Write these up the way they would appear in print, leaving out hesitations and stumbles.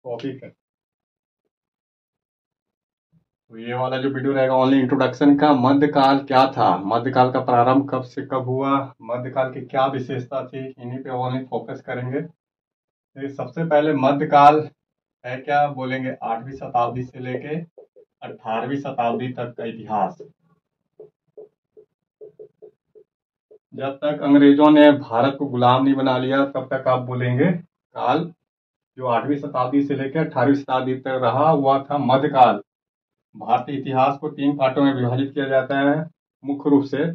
Topic है। तो ये वाला जो वीडियो रहेगा ओनली इंट्रोडक्शन का। मध्यकाल क्या था, मध्यकाल का प्रारंभ कब से कब हुआ, मध्यकाल की क्या विशेषता थी, इन्हीं पे ओनली फोकस करेंगे। तो सबसे पहले मध्यकाल है क्या, बोलेंगे 8वीं शताब्दी से लेके 18वीं शताब्दी तक का इतिहास। जब तक अंग्रेजों ने भारत को गुलाम नहीं बना लिया तब तक आप बोलेंगे काल। जो 8वीं शताब्दी से लेकर 18वीं शताब्दी तक रहा हुआ था मध्यकाल। भारतीय इतिहास को 3 पार्टों में विभाजित किया जाता है मुख्य रूप से,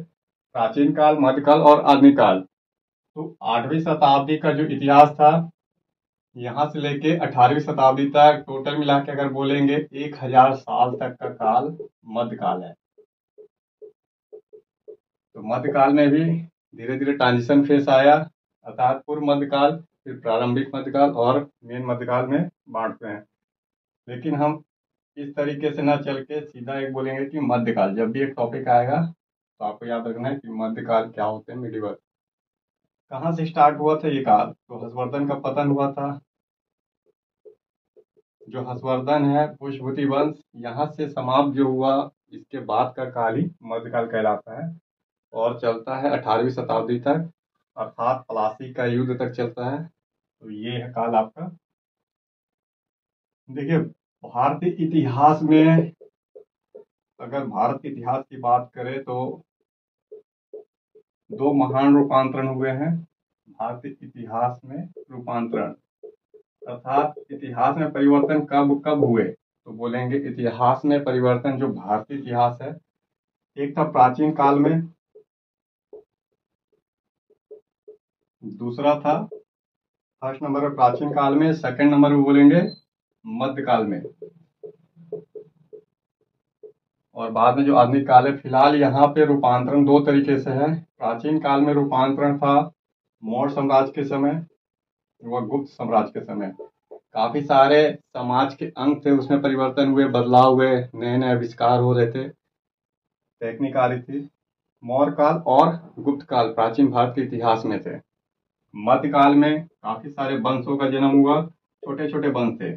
प्राचीन काल, मध्यकाल और आधुनिक काल। तो 8वीं शताब्दी का जो इतिहास था, यहाँ से लेके 18वीं शताब्दी तक टोटल मिला के अगर बोलेंगे 1000 साल तक का काल मध्यकाल है। तो मध्यकाल में भी धीरे धीरे ट्रांजिशन फेस आया, अर्थात पूर्व मध्यकाल, फिर प्रारंभिक मध्यकाल और मेन मध्यकाल में बांटते हैं। लेकिन हम इस तरीके से ना चल के सीधा एक बोलेंगे कि मध्यकाल। जब भी एक टॉपिक आएगा तो आपको याद रखना है कि मध्यकाल क्या होते हैं, मिडिवल। कहाँ से स्टार्ट हुआ था ये काल, तो हर्षवर्धन का पतन हुआ था। जो हर्षवर्धन है पुष्यभूति वंश, यहाँ से समाप्त जो हुआ, इसके बाद का काल ही मध्यकाल कहलाता है और चलता है 18वीं शताब्दी तक, अर्थात प्लासी का युद्ध तक चलता है। तो ये है काल आपका। देखिए, भारतीय इतिहास में अगर भारत के इतिहास की बात करें तो 2 महान रूपांतरण हुए हैं भारतीय इतिहास में। रूपांतरण अर्थात इतिहास में परिवर्तन कब कब हुए, तो बोलेंगे इतिहास में परिवर्तन जो भारतीय इतिहास है, एक था प्राचीन काल में, दूसरा था फर्स्ट नंबर में प्राचीन काल में, सेकंड नंबर में बोलेंगे मध्यकाल में, और बाद में जो आधुनिक काल है। फिलहाल यहाँ पे रूपांतरण 2 तरीके से है। प्राचीन काल में रूपांतरण था मौर्य साम्राज्य के समय व गुप्त साम्राज्य के समय। काफी सारे समाज के अंग थे, उसमें परिवर्तन हुए, बदलाव हुए, नए नए आविष्कार हो रहे थे, टेक्निक आ रही थी। मौर्य काल और गुप्त काल प्राचीन भारत के इतिहास में थे। मध्यकाल में काफी सारे वंशों का जन्म हुआ। छोटे छोटे वंश थे,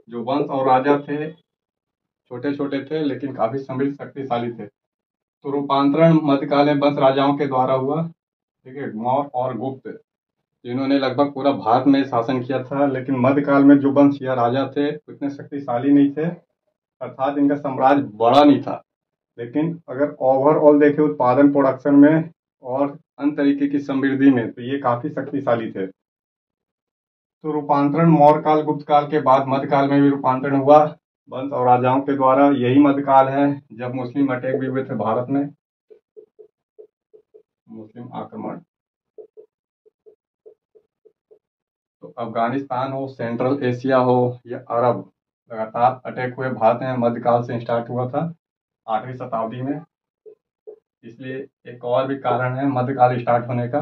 जो वंश और राजा थे छोटे छोटे थे लेकिन काफी समृद्ध शक्तिशाली थे। तो रूपांतरण मध्यकाल में वंश राजाओं के द्वारा हुआ। ठीक है, मौर्य और गुप्त जिन्होंने लगभग पूरा भारत में शासन किया था, लेकिन मध्यकाल में जो वंश या राजा थे उतने शक्तिशाली नहीं थे, अर्थात इनका साम्राज्य बड़ा नहीं था। लेकिन अगर ओवरऑल देखें उत्पादन, प्रोडक्शन में और अन्य तरीके की समृद्धि में, तो ये काफी शक्तिशाली थे। तो रूपांतरण मौर्य काल, गुप्त काल के बाद मध्यकाल में भी रूपांतरण हुआ वंश और राजाओं के द्वारा। यही मध्यकाल है जब मुस्लिम अटैक भी हुए थे भारत में, मुस्लिम आक्रमण। तो अफगानिस्तान हो, सेंट्रल एशिया हो या अरब, लगातार अटैक हुए भारत में। मध्यकाल से स्टार्ट हुआ था 8वीं शताब्दी में। इसलिए एक और भी कारण है मध्यकाल स्टार्ट होने का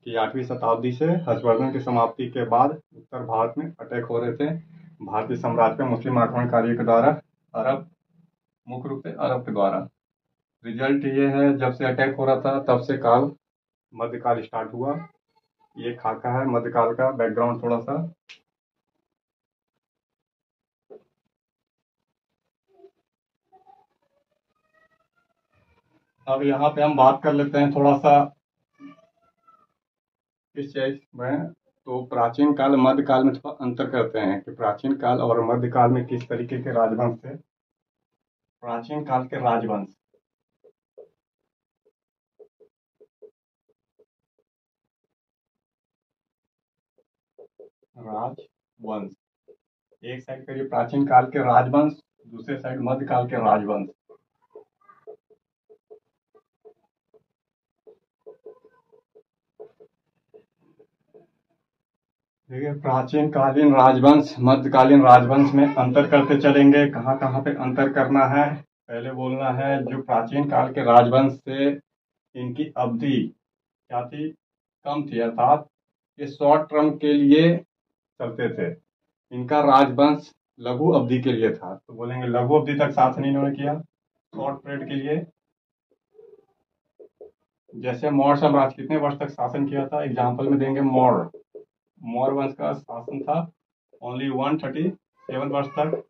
कि 8वीं शताब्दी से हर्षवर्धन की समाप्ति के बाद उत्तर भारत में अटैक हो रहे थे भारतीय साम्राज्य पे मुस्लिम आक्रमणकारियों के द्वारा, अरब, मुख्य रूप से अरब के द्वारा। रिजल्ट ये है, जब से अटैक हो रहा था तब से काल मध्यकाल स्टार्ट हुआ। ये खाका है मध्यकाल का बैकग्राउंड थोड़ा सा। अब यहाँ पे हम बात कर लेते हैं थोड़ा सा इस चीज में। तो प्राचीन काल मध्यकाल में थोड़ा अंतर करते हैं कि प्राचीन काल और मध्यकाल में किस तरीके के राजवंश थे। प्राचीन काल के राजवंश, राजवंश एक साइड करिए प्राचीन काल के राजवंश, दूसरे साइड मध्यकाल के राजवंश। देखिए, प्राचीन कालीन राजवंश मध्यकालीन राजवंश में अंतर करते चलेंगे। कहाँ कहाँ पे अंतर करना है, पहले बोलना है जो प्राचीन काल के राजवंश से इनकी अवधि क्या थी, कम थी, अर्थात ये शॉर्ट टर्म के लिए चलते थे। इनका राजवंश लघु अवधि के लिए था, तो बोलेंगे लघु अवधि तक शासन इन्होंने किया, शॉर्ट पीरियड के लिए। जैसे मौर्य साम्राज्य कितने वर्ष तक शासन किया था, एग्जाम्पल में देंगे मौर्य। मौर्य वंश का शासन था ओनली 137 वर्ष तक।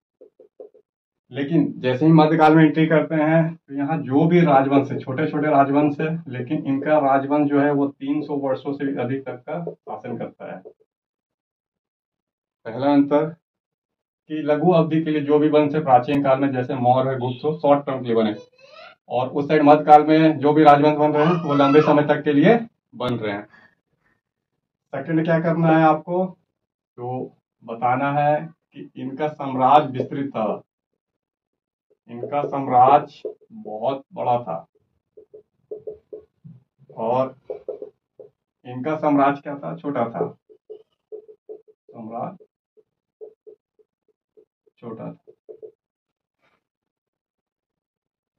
लेकिन जैसे ही मध्यकाल में एंट्री करते हैं तो यहाँ जो भी राजवंश है, छोटे छोटे राजवंश है, लेकिन इनका राजवंश जो है वो 300 वर्षों से अधिक तक का शासन करता है। पहला अंतर कि लघु अवधि के लिए जो भी वंश है प्राचीन काल में, जैसे मौर्य, गुप्त, शॉर्ट टर्म के लिए बने, और उस साइड मध्यकाल में जो भी राजवंश बन रहे हैं वो लंबे समय तक के लिए बन रहे हैं। सेकंड क्या करना है आपको, तो बताना है कि इनका साम्राज्य विस्तृत था, इनका साम्राज्य बहुत बड़ा था, और इनका साम्राज्य क्या था, छोटा था, साम्राज्य छोटा था।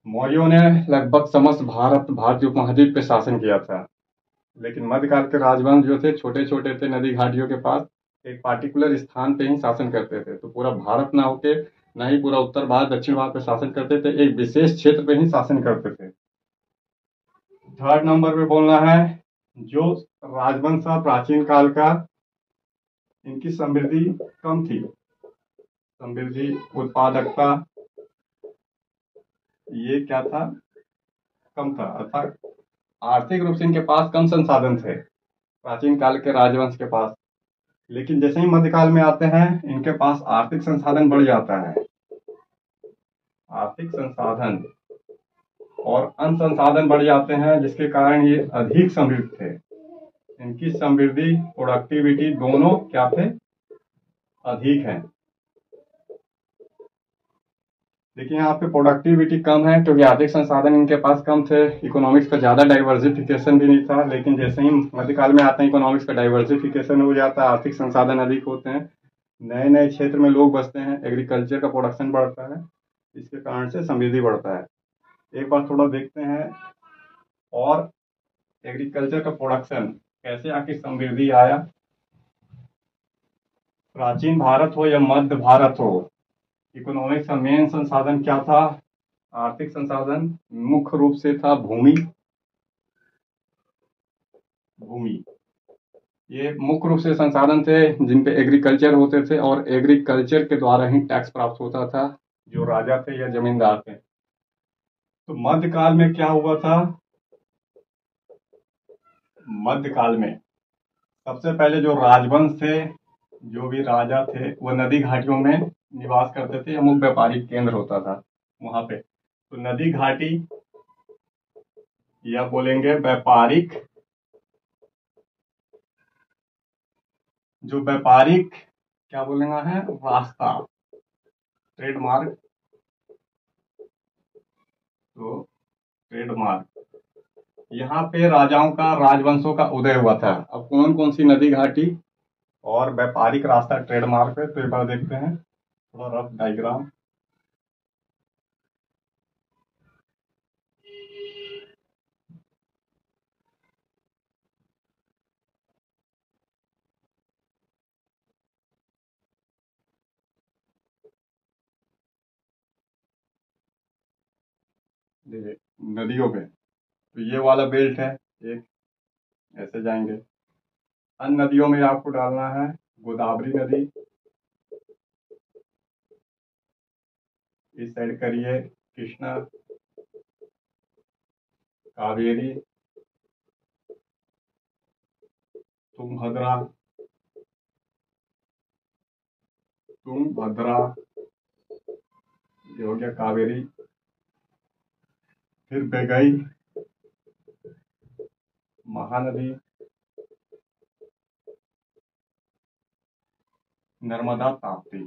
मौर्यों ने लगभग समस्त भारतीय उपमहाद्वीप पे शासन किया था, लेकिन मध्यकाल के राजवंश जो थे छोटे छोटे थे, नदी घाटियों के पास एक पार्टिकुलर स्थान पे ही शासन करते थे। तो पूरा भारत ना होके, ना ही पूरा उत्तर भारत दक्षिण भारत पे शासन करते थे, एक विशेष क्षेत्र पे ही शासन करते थे। थर्ड नंबर पे बोलना है, जो राजवंश था प्राचीन काल का, इनकी समृद्धि कम थी, समृद्धि, उत्पादकता, ये क्या था, कम था, अर्थात आर्थिक रूप से इनके पास कम संसाधन थे प्राचीन काल के राजवंश के पास। लेकिन जैसे ही मध्यकाल में आते हैं इनके पास आर्थिक संसाधन बढ़ जाता है, आर्थिक संसाधन और अन्य संसाधन बढ़ जाते हैं, जिसके कारण ये अधिक समृद्ध थे। इनकी समृद्धि, प्रोडक्टिविटी दोनों क्या थे, अधिक है। देखिए यहाँ पे प्रोडक्टिविटी कम है क्योंकि आर्थिक संसाधन इनके पास कम थे, इकोनॉमिक्स का ज्यादा डाइवर्सिफिकेशन भी नहीं था। लेकिन जैसे ही मध्यकाल में आते हैं इकोनॉमिक्स का डाइवर्सिफिकेशन हो जाता है, आर्थिक संसाधन अधिक होते हैं, नए नए क्षेत्र में लोग बसते हैं, एग्रीकल्चर का प्रोडक्शन बढ़ता है, इसके कारण से समृद्धि बढ़ता है। एक बार थोड़ा देखते हैं, और एग्रीकल्चर का प्रोडक्शन कैसे आखिर समृद्धि आया। प्राचीन भारत हो या मध्य भारत हो, इकोनॉमिक्स का मेन संसाधन क्या था, आर्थिक संसाधन मुख्य रूप से था भूमि। भूमि, ये मुख्य रूप से संसाधन थे जिन पे एग्रीकल्चर होते थे, और एग्रीकल्चर के द्वारा ही टैक्स प्राप्त होता था जो राजा थे या जमींदार थे। तो मध्यकाल में क्या हुआ था, मध्यकाल में सबसे पहले जो राजवंश थे, जो भी राजा थे, वो नदी घाटियों में निवास करते थे, मुख्य व्यापारिक केंद्र होता था वहां पे। तो नदी घाटी या बोलेंगे व्यापारिक, जो व्यापारिक क्या बोलेंगे है, रास्ता, ट्रेडमार्क, तो ट्रेडमार्क, यहाँ पे राजाओं का, राजवंशों का उदय हुआ था। अब कौन कौन सी नदी घाटी और व्यापारिक रास्ता ट्रेडमार्क है, तो एक बार देखते हैं थोड़ा रफ डायग्राम। देखिए नदियों पे, तो ये वाला बेल्ट है एक, ऐसे जाएंगे। अन्य नदियों में आपको डालना है गोदावरी नदी, इस साइड करिए कृष्णा, कावेरी, तुंगभद्रा, तुंगभद्रा, ये हो गया कावेरी, फिर बेगई, महानदी, नर्मदा, ताप्ती।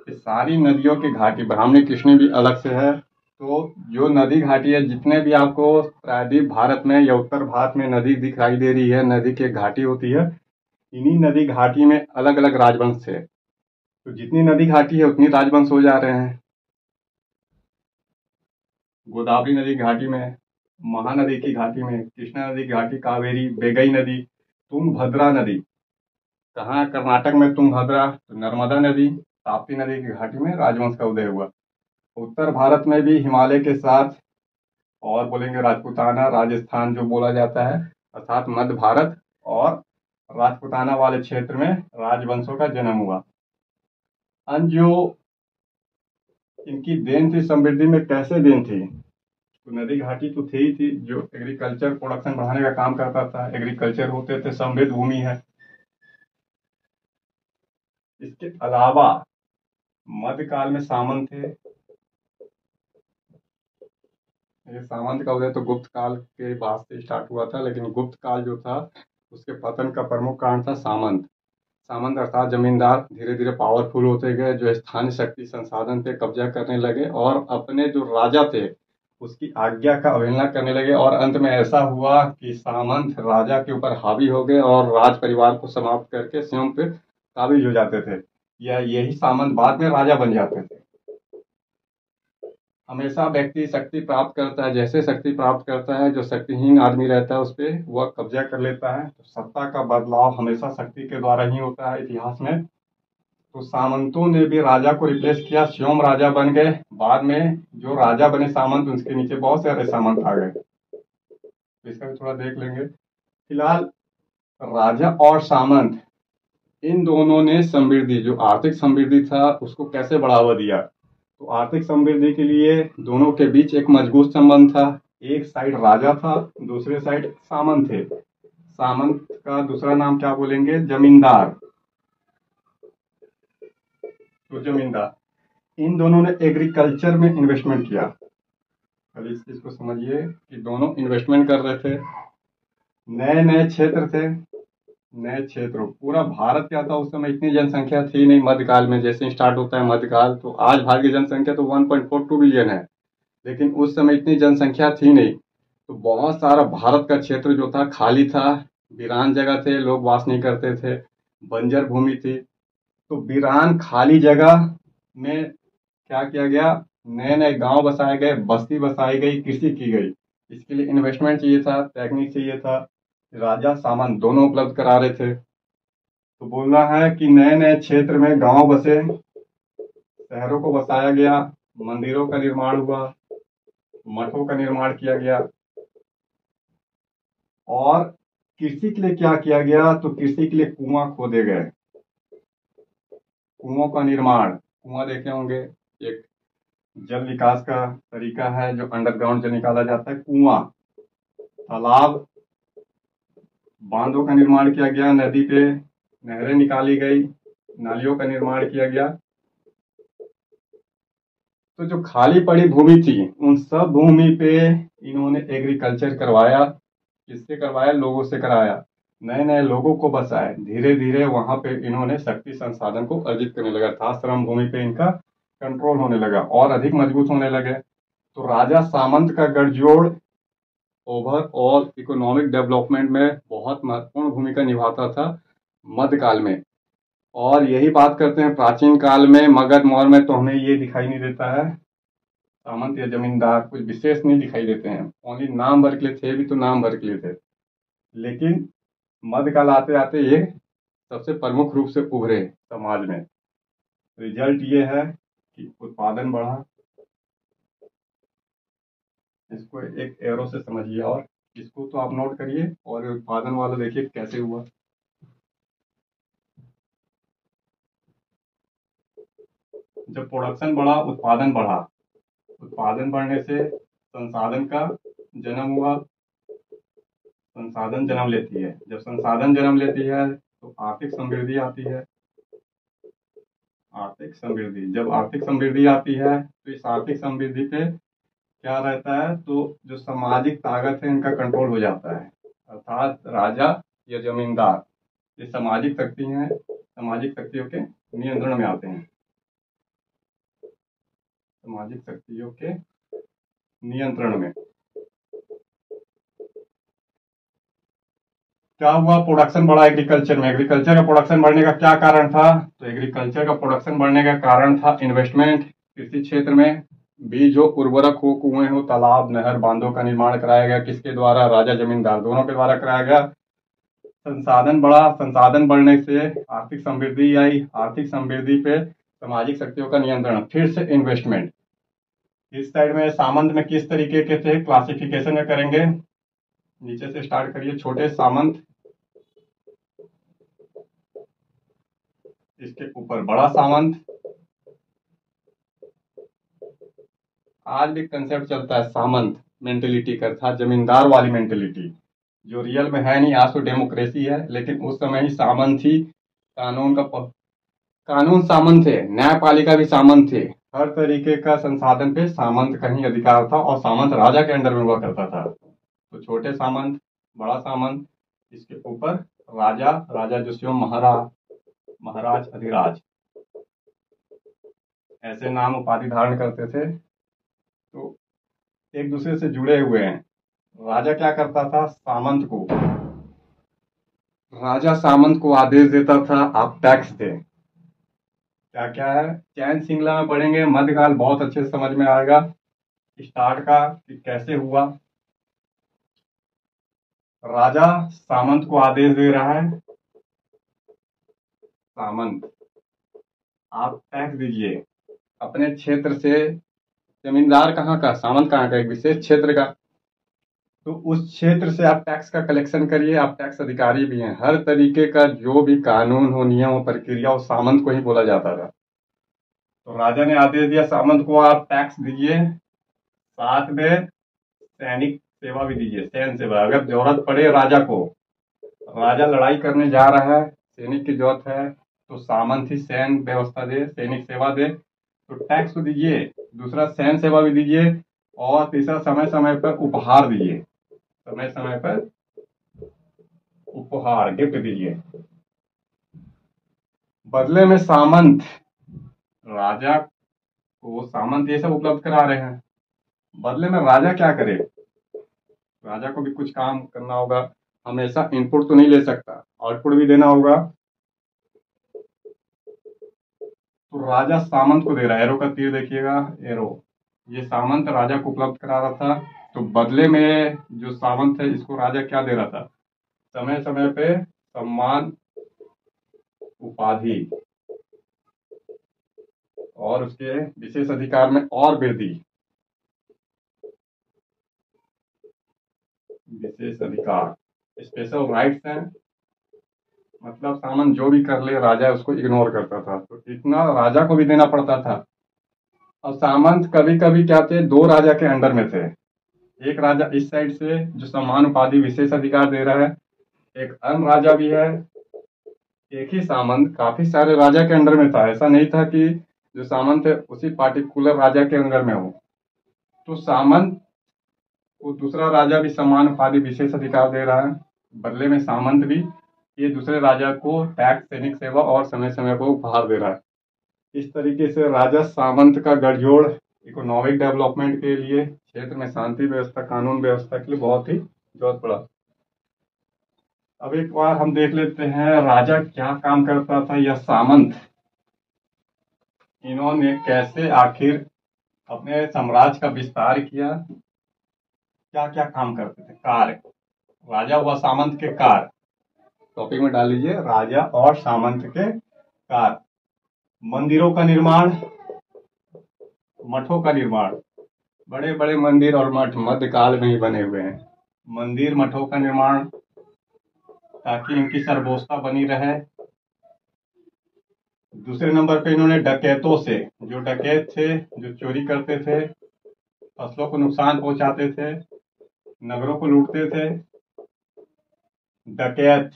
ये सारी नदियों की घाटी, ब्राह्मणी कृष्णी भी अलग से है। तो जो नदी घाटी है, जितने भी आपको प्रायद्वीप भारत में या उत्तर भारत में नदी दिखाई दे रही है, नदी की घाटी होती है, इन्हीं नदी घाटी में अलग अलग राजवंश थे। तो जितनी नदी घाटी है उतनी राजवंश हो जा रहे हैं। गोदावरी नदी घाटी में, महानदी की घाटी में, कृष्णा नदी की घाटी, कावेरी, बेगई नदी, तुंगभद्रा नदी, कहाँ, कर्नाटक में तुंगभद्रा, तो नर्मदा नदी, ताप्ती नदी की घाटी में राजवंश का उदय हुआ। उत्तर भारत में भी हिमालय के साथ, और बोलेंगे राजपूताना, राजस्थान जो बोला जाता है, अर्थात मध्य भारत और राजपूताना वाले क्षेत्र में राजवंशों का जन्म हुआ। अन्य जो इनकी देन थी समृद्धि में, कैसे देन थी, तो नदी घाटी तो थी ही थी, जो एग्रीकल्चर प्रोडक्शन बढ़ाने का काम करता था, एग्रीकल्चर होते थे, समृद्ध भूमि है। इसके अलावा मध्यकाल में सामंत थे। ये सामंत का उदय तो गुप्त काल के बाद से स्टार्ट हुआ था, लेकिन गुप्त काल जो था उसके पतन का प्रमुख कारण था सामंत। सामंत अर्थात जमींदार धीरे धीरे पावरफुल होते गए, जो स्थानीय शक्ति संसाधन पे कब्जा करने लगे और अपने जो राजा थे उसकी आज्ञा का अवहेलना करने लगे, और अंत में ऐसा हुआ कि सामंत राजा के ऊपर हावी हो गए और राज परिवार को समाप्त करके स्वयं पे काबिज हो जाते थे, या यही सामंत बाद में राजा बन जाते थे। हमेशा व्यक्ति शक्ति प्राप्त करता है, जैसे शक्ति प्राप्त करता है जो शक्तिहीन आदमी रहता है उस पर वह कब्जा कर लेता है। तो सत्ता का बदलाव हमेशा शक्ति के द्वारा ही होता है इतिहास में। तो सामंतों ने भी राजा को रिप्लेस किया, स्वयं राजा बन गए। बाद में जो राजा बने सामंत, उसके नीचे बहुत सारे सामंत आ गए। तो इसका भी थोड़ा देख लेंगे। फिलहाल राजा और सामंत इन दोनों ने समृद्धि, जो आर्थिक समृद्धि था, उसको कैसे बढ़ावा दिया। तो आर्थिक समृद्धि के लिए दोनों के बीच एक मजबूत संबंध था। एक साइड राजा था, दूसरे साइड सामंत थे। सामंत का दूसरा नाम क्या बोलेंगे, जमींदार। तो जमींदार, इन दोनों ने एग्रीकल्चर में इन्वेस्टमेंट किया। पहले इस चीज को समझिए कि दोनों इन्वेस्टमेंट कर रहे थे। नए नए क्षेत्र थे, नए क्षेत्रों, पूरा भारत क्या था उस समय, इतनी जनसंख्या थी नहीं। मध्यकाल में जैसे स्टार्ट होता है मध्यकाल, तो आज भारत की जनसंख्या तो 1.42 बिलियन है, लेकिन उस समय इतनी जनसंख्या थी नहीं। तो बहुत सारा भारत का क्षेत्र जो था खाली था, वीरान जगह थे, लोग वास नहीं करते थे, बंजर भूमि थी। तो वीरान खाली जगह में क्या किया गया, नए नए गांव बसाए गए, बस्ती बसाई गई, कृषि की गई। इसके लिए इन्वेस्टमेंट चाहिए था, टेक्निक चाहिए था। राजा सामंत दोनों उपलब्ध करा रहे थे। तो बोलना है कि नए नए क्षेत्र में गांव बसे, शहरों को बसाया गया, मंदिरों का निर्माण हुआ, मठों का निर्माण किया गया। और कृषि के लिए क्या किया गया, तो कृषि के लिए कुआं खोदे गए। कुओं का निर्माण, कुआं देखे होंगे, एक जल विकास का तरीका है जो अंडरग्राउंड से निकाला जाता है। कुआं, तालाब, बांधों का निर्माण किया गया, नदी पे नहरें निकाली गई, नालियों का निर्माण किया गया। तो जो खाली पड़ी भूमि थी, उन सब भूमि पे इन्होंने एग्रीकल्चर करवाया। किससे करवाया, लोगों से कराया। नए नए लोगों को बसाए। धीरे धीरे वहां पे इन्होंने शक्ति संसाधन को अर्जित करने लगा था, श्रम भूमि पे इनका कंट्रोल होने लगा और अधिक मजबूत होने लगे। तो राजा सामंत का गठजोड़ ओवरऑल इकोनॉमिक डेवलपमेंट में बहुत महत्वपूर्ण भूमिका निभाता था मध्यकाल में। और यही बात करते हैं प्राचीन काल में, मगध मौर्य में तो हमें ये दिखाई नहीं देता है, सामंत या जमींदार कुछ विशेष नहीं दिखाई देते हैं, ओनली नाम भर के लिए थे, भी तो नाम भर के लिए थे। लेकिन मध्यकाल आते आते ये सबसे प्रमुख रूप से उभरे समाज में। रिजल्ट ये है कि उत्पादन बढ़ा। इसको एक एरो से समझिए, और इसको तो आप नोट करिए, और उत्पादन वाला देखिए कैसे हुआ। जब प्रोडक्शन बढ़ा, उत्पादन बढ़ा। उत्पादन बढ़ने से संसाधन का जन्म हुआ। संसाधन जन्म लेती है, जब संसाधन जन्म लेती है तो आर्थिक समृद्धि आती है। आर्थिक समृद्धि, जब आर्थिक समृद्धि आती है तो इस आर्थिक समृद्धि पे क्या रहता है, तो जो सामाजिक ताकत है इनका कंट्रोल हो जाता है। अर्थात राजा या जमींदार ये सामाजिक शक्ति हैं, सामाजिक शक्तियों के नियंत्रण में आते हैं। सामाजिक शक्तियों के नियंत्रण में क्या हुआ, प्रोडक्शन बढ़ा एग्रीकल्चर में। एग्रीकल्चर का प्रोडक्शन बढ़ने का क्या कारण था, तो एग्रीकल्चर का प्रोडक्शन बढ़ने का कारण था इन्वेस्टमेंट कृषि क्षेत्र में। बीज हो, उर्वरक हो, कुएं हो, तालाब, नहर, बांधों का निर्माण कराया गया। किसके द्वारा, राजा जमींदार दोनों के द्वारा कराया गया। संसाधन बढ़ा, संसाधन बढ़ने से आर्थिक समृद्धि आई। आर्थिक समृद्धि पे सामाजिक शक्तियों का नियंत्रण, फिर से इन्वेस्टमेंट। इस साइड में सामंत में किस तरीके के थे, क्लासिफिकेशन में करेंगे, नीचे से स्टार्ट करिए। छोटे सामंत, इसके ऊपर बड़ा सामंत। आज भी कंसेप्ट चलता है सामंत मेंटेलिटी का, था जमींदार वाली मेंटेलिटी, जो रियल में है नहीं। आज तो डेमोक्रेसी है, लेकिन उस समय ही सामंत ही कानून सामंत थे, न्यायपालिका भी सामंत थे, हर तरीके का संसाधन पे सामंत का ही अधिकार था, और सामंत राजा के अंडर में हुआ करता था। तो छोटे सामंत, बड़ा सामंत, इसके ऊपर राजा, राजा जो स्वयं महाराज अधिराज, ऐसे नाम उपाधि धारण करते थे। तो एक दूसरे से जुड़े हुए हैं। राजा क्या करता था, राजा सामंत को आदेश देता था, आप टैक्स दे। क्या क्या है, चैन श्रृंखला में पढ़ेंगे, मध्यकाल बहुत अच्छे से समझ में आएगा। स्टार्ट का कि कैसे हुआ। राजा सामंत को आदेश दे रहा है, सामंत आप टैक्स दीजिए अपने क्षेत्र से। जमींदार कहाँ का, सामंत कहाँ का, एक विशेष क्षेत्र का। तो उस क्षेत्र से आप टैक्स का कलेक्शन करिए, आप टैक्स अधिकारी भी हैं। हर तरीके का जो भी कानून हो, नियम हो, प्रक्रिया हो, सामंत को ही बोला जाता था। तो राजा ने आदेश दिया सामंत को, आप टैक्स दीजिए, साथ में सैनिक सेवा भी दीजिए, सैन्य सेवा। अगर जरूरत पड़े राजा को, राजा लड़ाई करने जा रहा है, सैनिक की जरूरत है, तो सामंत ही सैन्य व्यवस्था दे, सैनिक सेवा दे। तो टैक्स तो दीजिए, दूसरा सैन्य सेवा भी दीजिए, और तीसरा समय समय पर उपहार दीजिए, समय समय पर उपहार गिफ्ट दीजिए। बदले में सामंत, राजा को सामंत ये सब उपलब्ध करा रहे हैं, बदले में राजा क्या करे, राजा को भी कुछ काम करना होगा। हमेशा इनपुट तो नहीं ले सकता, आउटपुट भी देना होगा। तो राजा सामंत को दे रहा है, एरो का तीर देखिएगा, एरो, ये सामंत राजा को उपलब्ध करा रहा था। तो बदले में जो सामंत है, इसको राजा क्या दे रहा था, समय समय पे सम्मान, उपाधि, और उसके विशेष अधिकार में और वृद्धि। विशेष अधिकार, स्पेशल राइट्स हैं, मतलब सामंत जो भी कर ले, राजा उसको इग्नोर करता था। तो इतना राजा को भी देना पड़ता था। और सामंत कभी कभी क्या थे, दो राजा के अंडर में थे। एक राजा इस साइड से जो सम्मान, उपाधि, विशेष अधिकार दे रहा है, एक अन्य राजा भी है। एक ही सामंत काफी सारे राजा के अंडर में था, ऐसा नहीं था कि जो सामंत है उसी पार्टिकुलर राजा के अंडर में हो। तो सामंत को दूसरा राजा भी सम्मान, उपाधि, विशेष अधिकार दे रहा है, बदले में सामंत भी ये दूसरे राजा को टैक्स, सैनिक सेवा और समय समय पर उपहार दे रहा है। इस तरीके से राजा सामंत का गठजोड़ इकोनॉमिक डेवलपमेंट के लिए, क्षेत्र में शांति व्यवस्था, कानून व्यवस्था के लिए बहुत ही जरूरत पड़ा। अब एक बार हम देख लेते हैं राजा क्या काम करता था, या सामंत इन्होंने कैसे आखिर अपने साम्राज्य का विस्तार किया, क्या क्या काम करते थे, कार्य। राजा व सामंत के कार्य, टॉपिक में डाल लीजिए, राजा और सामंत के कार्य। मंदिरों का निर्माण, मठों का निर्माण, बड़े बड़े मंदिर और मठ मध्यकाल में ही बने हुए हैं। मंदिर, मठों का निर्माण, ताकि इनकी सर्वोत्ता बनी रहे। दूसरे नंबर पे इन्होंने डकैतों से, जो डकैत थे, जो चोरी करते थे, फसलों को नुकसान पहुंचाते थे, नगरों को लूटते थे, डकैत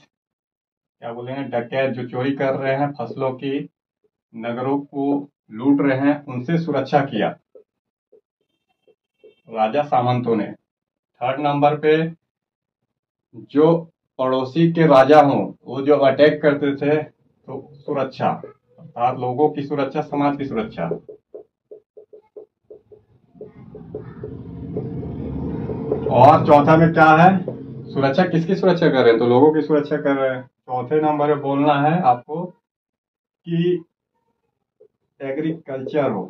क्या बोलेंगे, डकैत जो चोरी कर रहे हैं फसलों की, नगरों को लूट रहे हैं, उनसे सुरक्षा किया राजा सामंतों ने। थर्ड नंबर पे जो पड़ोसी के राजा हों, वो जो अटैक करते थे, तो सुरक्षा, अर्थात लोगों की सुरक्षा, समाज की सुरक्षा। और चौथा में क्या है, सुरक्षा किसकी सुरक्षा कर रहे हैं, तो लोगों की सुरक्षा कर रहे हैं। चौथे नंबर पे बोलना है आपको कि एग्रीकल्चर हो,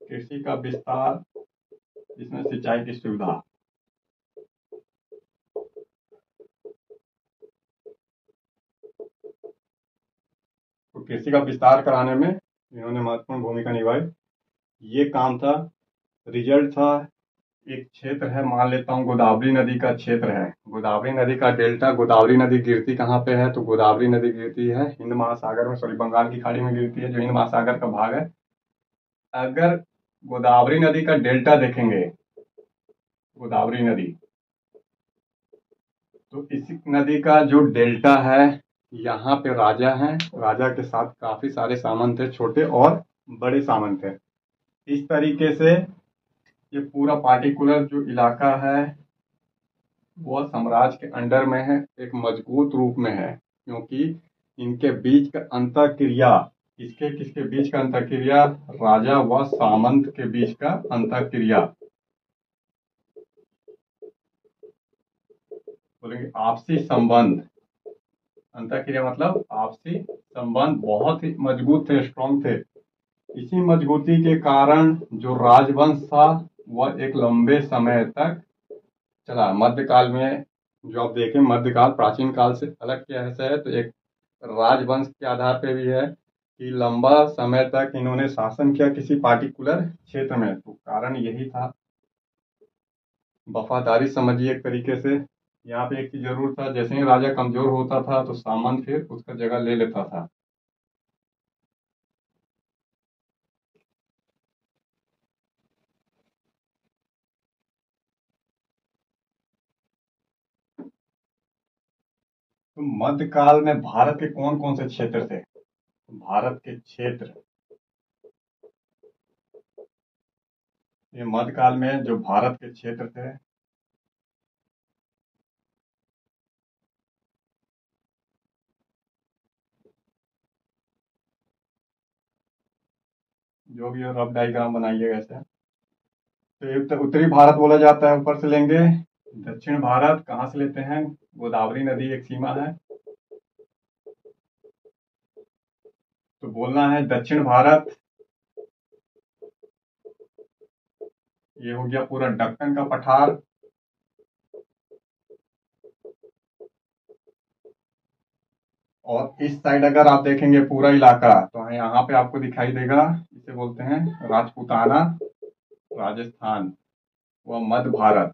कृषि का विस्तार, जिसमें सिंचाई की सुविधा। तो कृषि का विस्तार कराने में इन्होंने महत्वपूर्ण भूमिका निभाई। ये काम था। रिजल्ट था एक क्षेत्र है, मान लेता हूँ गोदावरी नदी का क्षेत्र है, गोदावरी नदी का डेल्टा। गोदावरी नदी गिरती कहाँ पे है? तो गोदावरी नदी गिरती है हिंद महासागर में, सॉरी बंगाल की खाड़ी में गिरती है, जो हिंद महासागर का भाग है। अगर गोदावरी नदी का डेल्टा देखेंगे, गोदावरी नदी, तो इस नदी का जो डेल्टा है, यहाँ पे राजा है, राजा के साथ काफी सारे सामंत थे, छोटे और बड़े सामंत थे। इस तरीके से ये पूरा पार्टिकुलर जो इलाका है वह साम्राज्य के अंडर में है, एक मजबूत रूप में है, क्योंकि इनके बीच का अंतःक्रिया, किसके किसके बीच का अंतःक्रिया? राजा व सामंत के बीच का अंतःक्रिया, बोलेंगे आपसी संबंध। अंतःक्रिया मतलब आपसी संबंध बहुत ही मजबूत थे, स्ट्रॉन्ग थे। इसी मजबूती के कारण जो राजवंश था वह एक लंबे समय तक चला। मध्यकाल में जो आप देखें, मध्यकाल प्राचीन काल से अलग कैसे है? तो एक राजवंश के आधार पे भी है कि लंबा समय तक इन्होंने शासन किया किसी पार्टिकुलर क्षेत्र में। तो कारण यही था, वफादारी समझिए एक तरीके से। यहाँ पे एक चीज जरूर था, जैसे ही राजा कमजोर होता था तो सामंत फिर उसका जगह ले लेता था। तो मध्यकाल में भारत के कौन कौन से क्षेत्र थे? भारत के क्षेत्र, ये मध्यकाल में जो भारत के क्षेत्र थे, जो भी रफ डायग्राम बनाइएगा ऐसे। तो एक तो उत्तरी भारत बोला जाता है, ऊपर से लेंगे। दक्षिण भारत कहाँ से लेते हैं? गोदावरी नदी एक सीमा है, तो बोलना है दक्षिण भारत। ये हो गया पूरा दक्कन का पठार, और इस साइड अगर आप देखेंगे पूरा इलाका, तो यहाँ पे आपको दिखाई देगा, इसे बोलते हैं राजपूताना राजस्थान व मध्य भारत।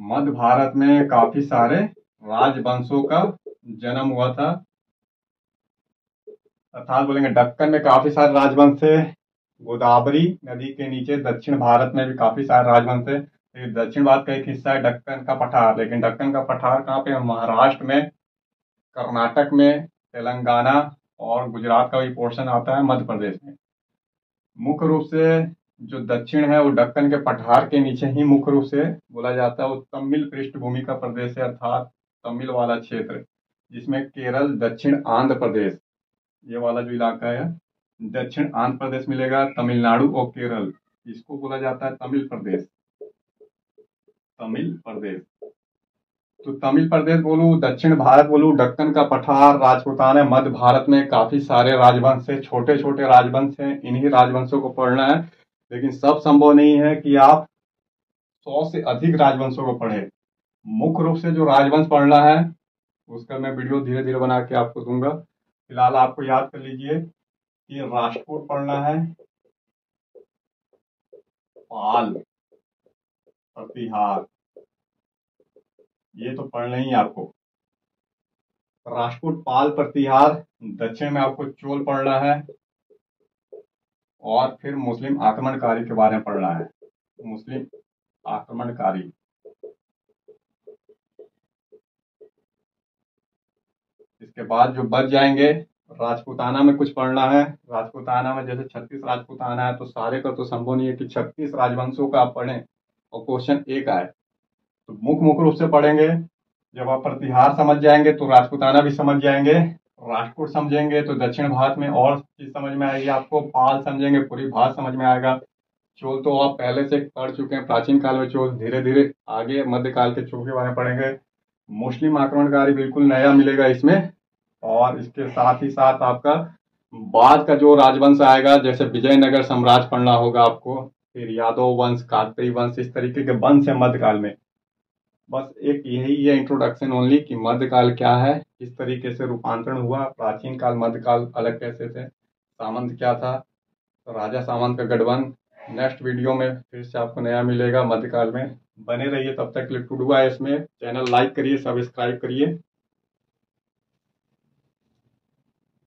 मध्य भारत में काफी सारे राजवंशों का जन्म हुआ था, अर्थात बोलेंगे दक्कन में काफी सारे राजवंश थे। गोदावरी नदी के नीचे दक्षिण भारत में भी काफी सारे राजवंश थे। दक्षिण भारत का एक हिस्सा है दक्कन का पठार, लेकिन दक्कन का पठार कहाँ पे? महाराष्ट्र में, कर्नाटक में, तेलंगाना और गुजरात का भी पोर्शन आता है, मध्य प्रदेश में। मुख्य रूप से जो दक्षिण है वो दक्कन के पठार के नीचे ही मुख्य रूप से बोला जाता है। वो तमिल पृष्ठभूमि का प्रदेश है, अर्थात तमिल वाला क्षेत्र, जिसमें केरल, दक्षिण आंध्र प्रदेश, ये वाला जो इलाका है, दक्षिण आंध्र प्रदेश मिलेगा, तमिलनाडु और केरल, इसको बोला जाता है तमिल प्रदेश। तमिल प्रदेश, तो तमिल प्रदेश बोलूं, दक्षिण भारत बोलूं, दक्कन का पठार, राजपूताना, मध्य भारत में काफी सारे राजवंश है, छोटे छोटे राजवंश हैं। इन्हीं राजवंशों को पढ़ना है, लेकिन सब संभव नहीं है कि आप 100 से अधिक राजवंशों को पढ़े। मुख्य रूप से जो राजवंश पढ़ना है उसका मैं वीडियो धीरे धीरे बना के आपको दूंगा। फिलहाल आपको याद कर लीजिए कि राष्ट्रकूट पढ़ना है, पाल, प्रतिहार, ये तो पढ़ना ही है आपको। राष्ट्रकूट, पाल, प्रतिहार। दक्षिण में आपको चोल पढ़ना है, और फिर मुस्लिम आक्रमणकारी के बारे में पढ़ना है। मुस्लिम आक्रमणकारी, इसके बाद जो बच जाएंगे, राजपूताना में कुछ पढ़ना है। राजपूताना में जैसे 36 राजपूताना है, तो सारे का तो संभव नहीं है कि 36 राजवंशों का आप पढ़ें और क्वेश्चन एक आए। तो मुख्य मुख्य रूप से पढ़ेंगे। जब आप प्रतिहार समझ जाएंगे तो राजपूताना भी समझ जाएंगे। राष्ट्रकूट समझेंगे तो दक्षिण भारत में और चीज समझ में आएगी आपको। पाल समझेंगे, पूरी भारत समझ में आएगा। चोल तो आप पहले से पढ़ चुके हैं, प्राचीन काल में चोल। धीरे धीरे आगे मध्यकाल के चोल के बारे में पढ़ेंगे। मुस्लिम आक्रमणकारी बिल्कुल नया मिलेगा इसमें, और इसके साथ ही साथ आपका बाद का जो राजवंश आएगा, जैसे विजयनगर साम्राज्य पढ़ना होगा आपको, फिर यादव वंश, काकती वंश, इस तरीके के वंश है मध्यकाल में। बस एक यही है इंट्रोडक्शन ओनली कि मध्यकाल क्या है, किस तरीके से रूपांतरण हुआ। प्राचीन काल, मध्यकाल अलग कैसे थे, सामंत क्या था, तो राजा सामंत का गठबंधन, नेक्स्ट वीडियो में फिर से आपको नया मिलेगा मध्यकाल में। बने रहिए, तब तक के लिए टुडू आईएएस में चैनल लाइक करिए, सब्सक्राइब करिए।